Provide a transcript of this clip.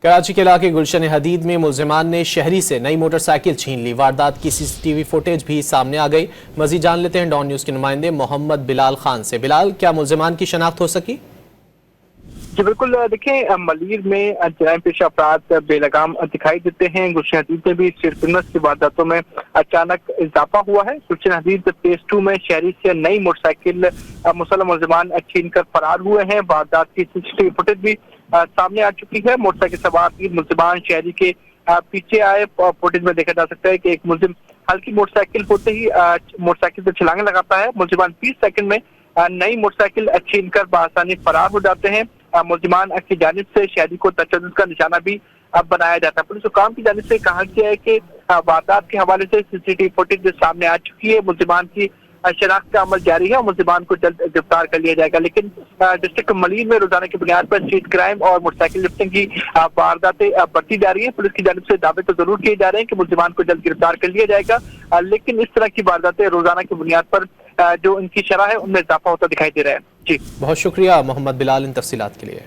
کراچی کے علاقے گلشن حدید میں ملزمان نے شہری سے نئی موٹر سائیکل چھین لی۔ واردات کی سی سی ٹی وی فوٹیج بھی سامنے آ گئی۔ مزید جان لیتے ہیں ڈان نیوز کے نمائندے محمد بلال خان سے۔ بلال، کیا ملزمان کی شناخت ہو سکی؟ جی بالکل، دیکھیں ملیر میں جرائم پیشہ افراد بے لگام دکھائی دیتے ہیں۔ گلشن حدید میں بھی اسٹریٹ کرمنلز کی وارداتوں میں اچانک اضافہ ہوا ہے۔ گلشن حدید فیز 2 میں شہری سے نئی موٹر سائیکل مسلح ملزمان چھین کر فرار ہوئے ہیں۔ واردات کی سی سی ٹی وی فوٹیج بھی سامنے آ چکی ہے۔ موٹر سائیکل سوار 3 ملزمان شہری کے پیچھے آئے۔ فوٹیج میں دیکھا جا سکتا ہے کہ ایک ملزم ہلکی موٹر سائیکل ہوتے ہی موٹر سائیکل سے چھلانگیں لگاتا ہے۔ ملزمان 20 سیکنڈ میں نئی موٹر سائیکل چھین کر بآسانی فرار ہو جاتے ہیں۔ ملزمان کی جانب سے شہری کو تشدد کا نشانہ بھی بنایا جاتا ہے۔ پولیس حکام کی جانب سے کہا گیا ہے کہ واردات کے حوالے سے سی سی ٹی وی فوٹیج سامنے آ چکی ہے۔ ملزمان کی شناخت کا عمل جاری ہے اور ملزمان کو جلد گرفتار کر لیا جائے گا، لیکن ڈسٹرکٹ ملیر میں روزانہ کی بنیاد پر اسٹریٹ کرائم اور موٹر سائیکل لفٹنگ کی وارداتیں بڑھتی جا رہی ہیں۔ پولیس کی جانب سے دعوے تو ضرور کیے جا رہے ہیں کہ ملزمان کو جلد گرفتار کر لیا جائے گا، لیکن اس طرح کی وارداتیں روزانہ کی بنیاد پر جو ان کی شرح ہے ان میں اضافہ ہوتا دکھائی دے رہا ہے۔ جی بہت شکریہ محمد بلال ان تفصیلات کے لیے۔